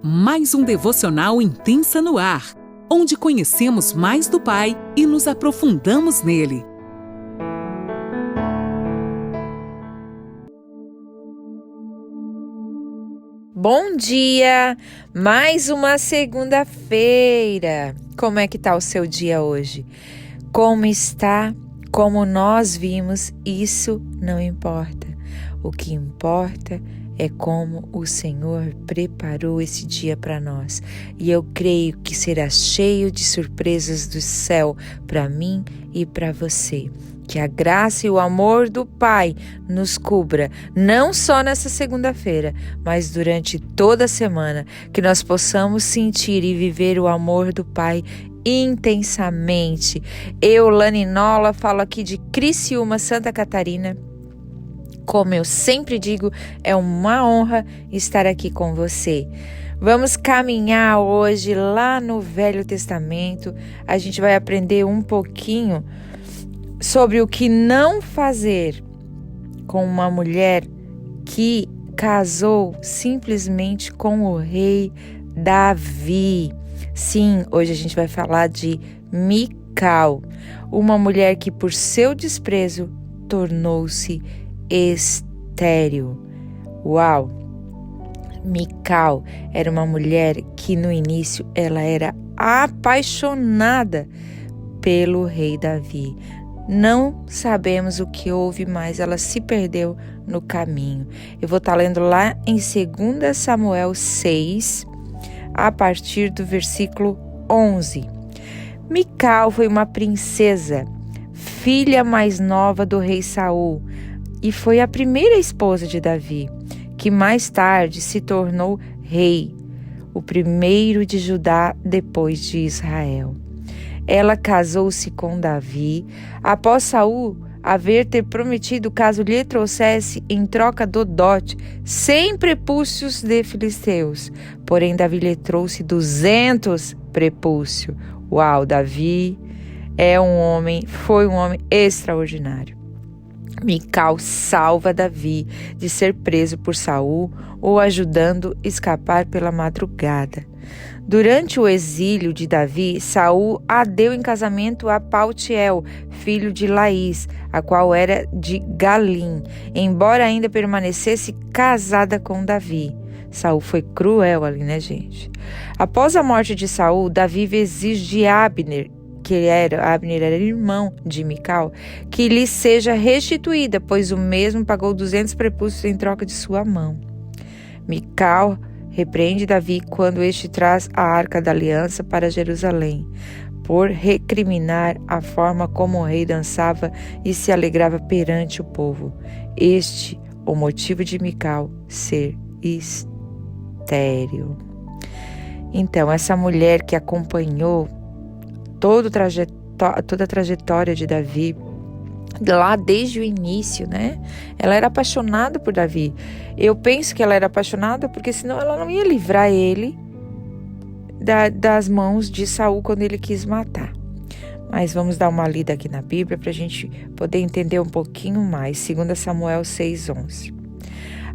Mais um devocional Intensa no Ar, onde conhecemos mais do Pai e nos aprofundamos nele. Bom dia! Mais uma segunda-feira. Como é que tá o seu dia hoje? Como está? Como nós vimos, isso não importa. O que importa é como o Senhor preparou esse dia para nós. E eu creio que será cheio de surpresas do céu para mim e para você. Que a graça e o amor do Pai nos cubra, não só nessa segunda-feira, mas durante toda a semana, que nós possamos sentir e viver o amor do Pai intensamente. Eu, Lani Nola, falo aqui de Criciúma, Santa Catarina. Como eu sempre digo, é uma honra estar aqui com você. Vamos caminhar hoje lá no Velho Testamento. A gente vai aprender um pouquinho sobre o que não fazer com uma mulher que casou simplesmente com o rei Davi. Sim, hoje a gente vai falar de Mical, uma mulher que por seu desprezo tornou-se estéril. Uau! Mical era uma mulher que no início ela era apaixonada pelo rei Davi. Não sabemos o que houve, mas ela se perdeu no caminho. Eu vou estar lendo lá em 2 Samuel 6, a partir do versículo 11. Mical foi uma princesa, filha mais nova do rei Saul, e foi a primeira esposa de Davi, que mais tarde se tornou rei, o primeiro de Judá depois de Israel. Ela casou-se com Davi após Saul ter prometido caso lhe trouxesse em troca do dote 100 prepúcios de filisteus. Porém, Davi lhe trouxe 200 prepúcios. Uau, Davi foi um homem extraordinário. Mical salva Davi de ser preso por Saul, o ajudando a escapar pela madrugada. Durante o exílio de Davi, Saul a deu em casamento a Paltiel, filho de Laís, a qual era de Galim, embora ainda permanecesse casada com Davi. Saul foi cruel ali, né, gente? Após a morte de Saul, Davi exige de Abner era irmão de Mical, que lhe seja restituída, pois o mesmo pagou 200 prepúcios em troca de sua mão. Mical repreende Davi quando este traz a arca da aliança para Jerusalém, por recriminar a forma como o rei dançava e se alegrava perante o povo. O motivo de Mical ser estéril. Então, essa mulher que acompanhou toda a trajetória de Davi, lá desde o início, né? Ela era apaixonada por Davi. Eu penso que ela era apaixonada porque senão ela não ia livrar ele das mãos de Saul quando ele quis matar. Mas vamos dar uma lida aqui na Bíblia para a gente poder entender um pouquinho mais. 2 Samuel 6:11.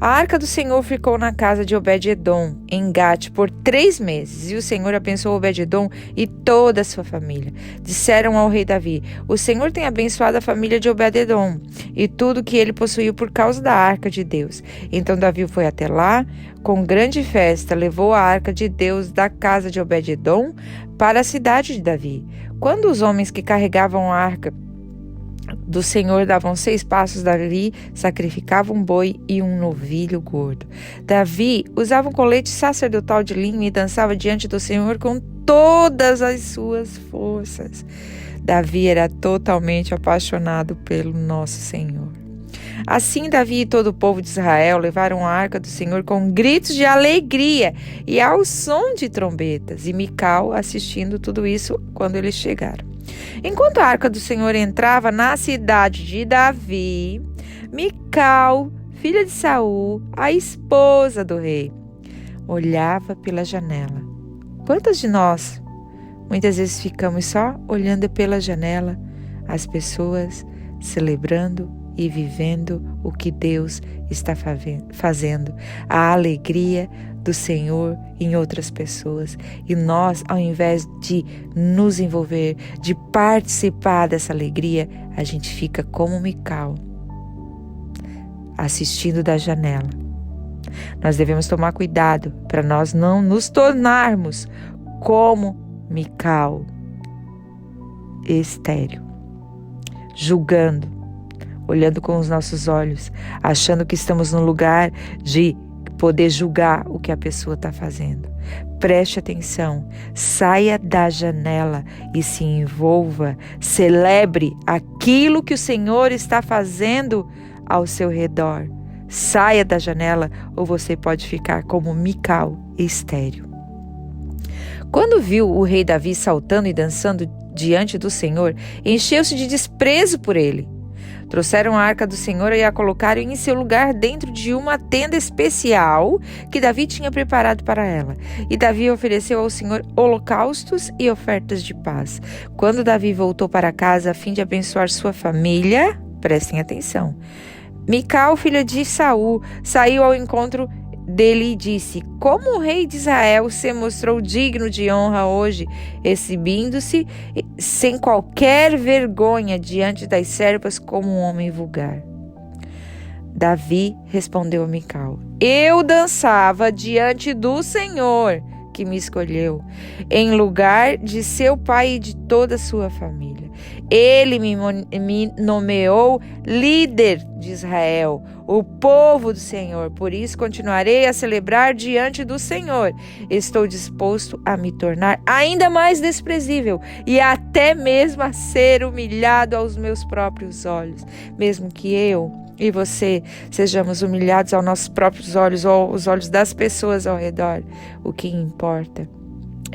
A arca do Senhor ficou na casa de Obed-edom, em Gate, por 3 meses, e o Senhor abençoou Obed-edom e toda a sua família. Disseram ao rei Davi: o Senhor tem abençoado a família de Obed-edom e tudo que ele possuiu por causa da arca de Deus. Então Davi foi até lá, com grande festa, levou a arca de Deus da casa de Obed-edom para a cidade de Davi. Quando os homens que carregavam a arca do Senhor davam 6 passos dali, sacrificava um boi e um novilho gordo. Davi usava um colete sacerdotal de linho e dançava diante do Senhor com todas as suas forças. Davi era totalmente apaixonado pelo nosso Senhor. Assim, Davi e todo o povo de Israel levaram a arca do Senhor com gritos de alegria e ao som de trombetas, e Mical assistindo tudo isso quando eles chegaram. Enquanto a arca do Senhor entrava na cidade de Davi, Mical, filha de Saul, a esposa do rei, olhava pela janela. Quantas de nós, muitas vezes ficamos só olhando pela janela, as pessoas celebrando e vivendo o que Deus está fazendo, a alegria do Senhor em outras pessoas. E nós, ao invés de nos envolver, de participar dessa alegria, a gente fica como Mical, assistindo da janela. Nós devemos tomar cuidado para nós não nos tornarmos como Mical, estéril, julgando, olhando com os nossos olhos, achando que estamos no lugar de poder julgar o que a pessoa está fazendo. Preste atenção, saia da janela e se envolva, celebre aquilo que o Senhor está fazendo ao seu redor. Saia da janela ou você pode ficar como Mical, estéril. Quando viu o rei Davi saltando e dançando diante do Senhor, encheu-se de desprezo por ele. Trouxeram a arca do Senhor e a colocaram em seu lugar dentro de uma tenda especial que Davi tinha preparado para ela. E Davi ofereceu ao Senhor holocaustos e ofertas de paz. Quando Davi voltou para casa a fim de abençoar sua família, prestem atenção, Mical, filha de Saul, saiu ao encontro dele e disse: como o rei de Israel se mostrou digno de honra hoje, exibindo-se sem qualquer vergonha diante das servas como um homem vulgar. Davi respondeu a Mical: eu dançava diante do Senhor que me escolheu, em lugar de seu pai e de toda a sua família. Ele me nomeou líder de Israel, o povo do Senhor. Por isso continuarei a celebrar diante do Senhor. Estou disposto a me tornar ainda mais desprezível e até mesmo a ser humilhado aos meus próprios olhos, mesmo que eu e você sejamos humilhados aos nossos próprios olhos ou aos olhos das pessoas ao redor. O que importa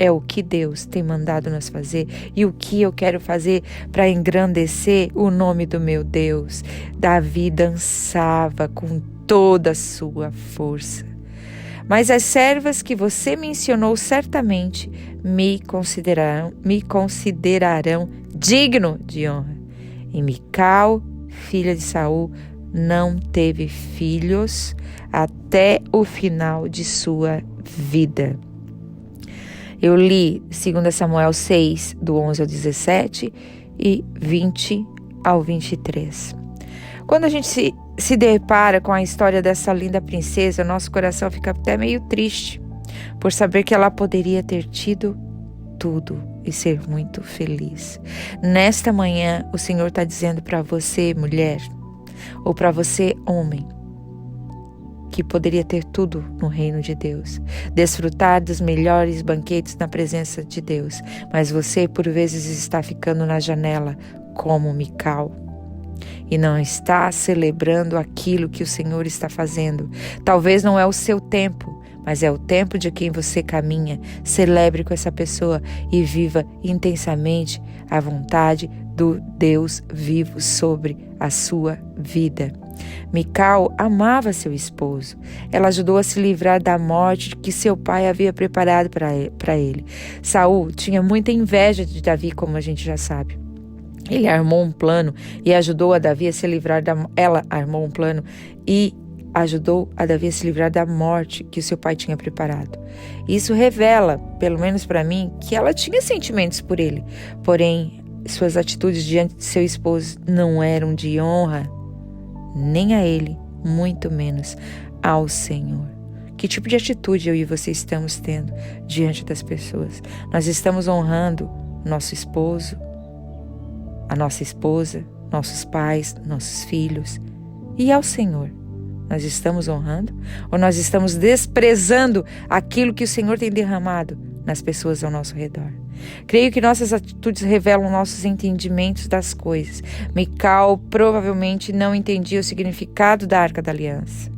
é o que Deus tem mandado nós fazer e o que eu quero fazer para engrandecer o nome do meu Deus. Davi dançava com toda a sua força. Mas as servas que você mencionou certamente me considerarão digno de honra. E Mical, filha de Saul, não teve filhos até o final de sua vida. Eu li 2 Samuel 6, do 11 ao 17 e 20 ao 23. Quando a gente se depara com a história dessa linda princesa, nosso coração fica até meio triste por saber que ela poderia ter tido tudo e ser muito feliz. Nesta manhã, o Senhor está dizendo para você, mulher, ou para você, homem, que poderia ter tudo no reino de Deus, desfrutar dos melhores banquetes na presença de Deus, mas você por vezes está ficando na janela como Mical e não está celebrando aquilo que o Senhor está fazendo. Talvez não é o seu tempo, mas é o tempo de quem você caminha. Celebre com essa pessoa e viva intensamente a vontade do Deus vivo sobre a sua vida. Mical amava seu esposo. Ela ajudou a se livrar da morte que seu pai havia preparado para ele. Saul tinha muita inveja de Davi, como a gente já sabe. Ele armou um plano e ajudou a Davi a se livrar Ela armou um plano e ajudou a Davi a se livrar da morte que o seu pai tinha preparado. Isso revela, pelo menos para mim, que ela tinha sentimentos por ele. Porém, suas atitudes diante de seu esposo não eram de honra nem a ele, muito menos ao Senhor. Que tipo de atitude eu e você estamos tendo diante das pessoas? Nós estamos honrando nosso esposo, a nossa esposa, nossos pais, nossos filhos e ao Senhor? Nós estamos honrando ou nós estamos desprezando aquilo que o Senhor tem derramado nas pessoas ao nosso redor? Creio que nossas atitudes revelam nossos entendimentos das coisas. Mical provavelmente não entendia o significado da Arca da Aliança.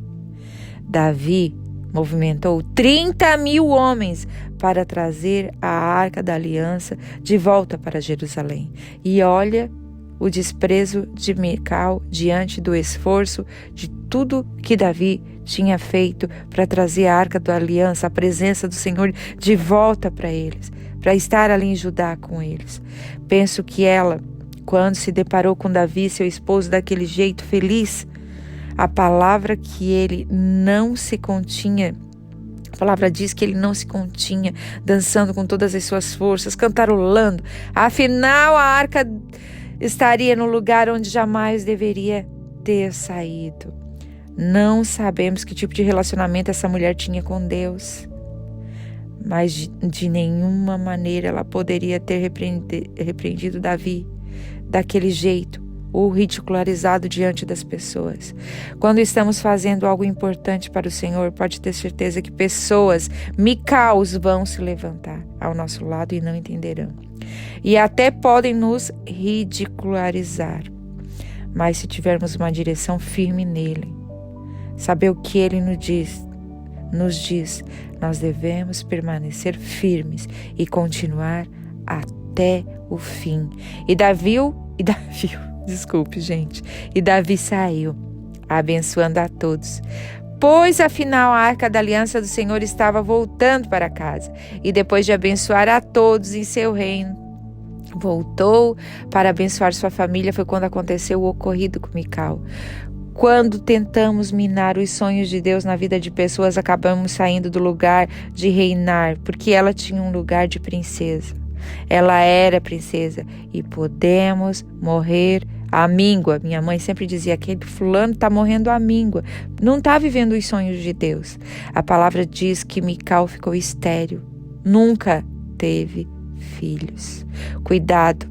Davi movimentou 30.000 homens para trazer a Arca da Aliança de volta para Jerusalém. E olha o desprezo de Mical diante do esforço de tudo que Davi tinha feito para trazer a Arca da Aliança, a presença do Senhor de volta para eles, para estar ali em Judá com eles. Penso que ela Quando se deparou com Davi, seu esposo, daquele jeito feliz, a palavra que ele não se continha, a palavra diz que ele não se continha, dançando com todas as suas forças, cantarolando. Afinal, a arca estaria no lugar onde jamais deveria ter saído. Não sabemos que tipo de relacionamento essa mulher tinha com Deus, mas de nenhuma maneira ela poderia ter repreendido Davi daquele jeito, ou ridicularizado diante das pessoas. Quando estamos fazendo algo importante para o Senhor, pode ter certeza que pessoas, Micaus, vão se levantar ao nosso lado e não entenderão. E até podem nos ridicularizar. Mas se tivermos uma direção firme nele, saber o que ele nos diz, nós devemos permanecer firmes e continuar até o fim. E Davi saiu, abençoando a todos, pois afinal a arca da aliança do Senhor estava voltando para casa. E depois de abençoar a todos em seu reino, voltou para abençoar sua família. Foi quando aconteceu o ocorrido com Mical. Quando tentamos minar os sonhos de Deus na vida de pessoas, acabamos saindo do lugar de reinar, porque ela tinha um lugar de princesa. Ela era princesa e podemos morrer à míngua. Minha mãe sempre dizia: aquele fulano está morrendo à míngua, não está vivendo os sonhos de Deus. A palavra diz que Mical ficou estéril, nunca teve filhos. Cuidado,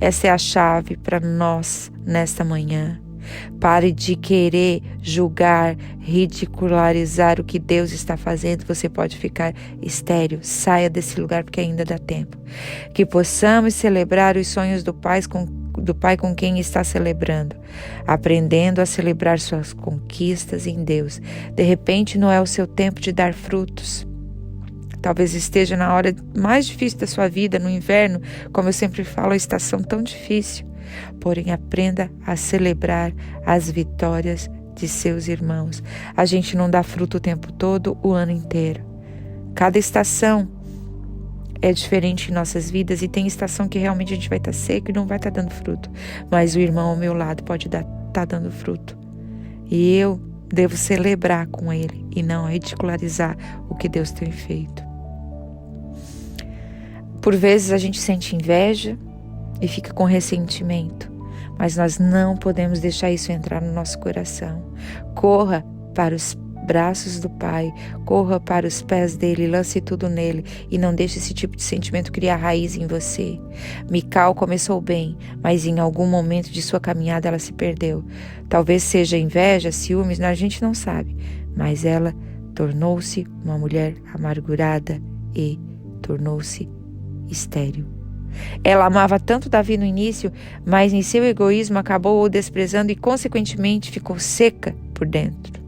essa é a chave para nós nesta manhã. Pare de querer julgar, ridicularizar o que Deus está fazendo. Você pode ficar estéril. Saia desse lugar porque ainda dá tempo. Que possamos celebrar os sonhos do Pai com quem está celebrando, aprendendo a celebrar suas conquistas em Deus. De repente não é o seu tempo de dar frutos. Talvez esteja na hora mais difícil da sua vida, no inverno, como eu sempre falo, a estação tão difícil. Porém, aprenda a celebrar as vitórias de seus irmãos. A gente não dá fruto o tempo todo, o ano inteiro. Cada estação é diferente em nossas vidas e tem estação que realmente a gente vai estar seco e não vai estar dando fruto. Mas o irmão ao meu lado pode estar dando fruto. E eu devo celebrar com ele e não ridicularizar o que Deus tem feito. Por vezes a gente sente inveja e fica com ressentimento, mas nós não podemos deixar isso entrar no nosso coração. Corra para os braços do Pai, corra para os pés dele, lance tudo nele e não deixe esse tipo de sentimento criar raiz em você. Mical começou bem, mas em algum momento de sua caminhada ela se perdeu. Talvez seja inveja, ciúmes, a gente não sabe, mas ela tornou-se uma mulher amargurada e tornou-se estéril. Ela amava tanto Davi no início, mas em seu egoísmo acabou o desprezando e consequentemente ficou seca por dentro.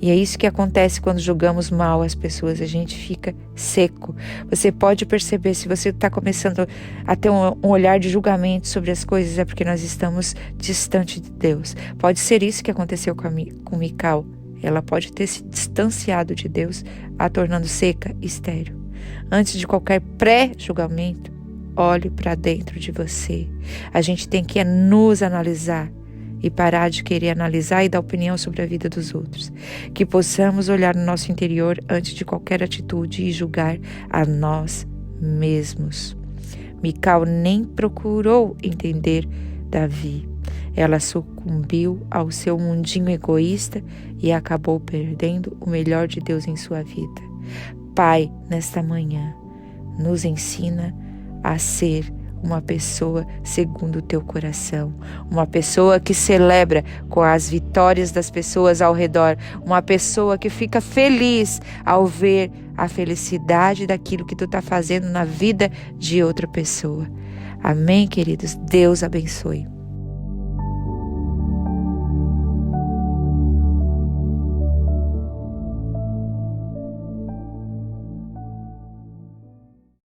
E é isso que acontece quando julgamos mal as pessoas, a gente fica seco. Você pode perceber, se você está começando a ter um olhar de julgamento sobre as coisas, é porque nós estamos distante de Deus. Pode ser isso que aconteceu com Mical. Ela pode ter se distanciado de Deus, a tornando seca e estéril. Antes de qualquer pré-julgamento, olhe para dentro de você. A gente tem que nos analisar e parar de querer analisar e dar opinião sobre a vida dos outros. Que possamos olhar no nosso interior antes de qualquer atitude e julgar a nós mesmos. Mical nem procurou entender Davi. Ela sucumbiu ao seu mundinho egoísta e acabou perdendo o melhor de Deus em sua vida. Pai, nesta manhã, nos ensina a ser uma pessoa segundo o teu coração, uma pessoa que celebra com as vitórias das pessoas ao redor, uma pessoa que fica feliz ao ver a felicidade daquilo que tu está fazendo na vida de outra pessoa. Amém, queridos? Deus abençoe.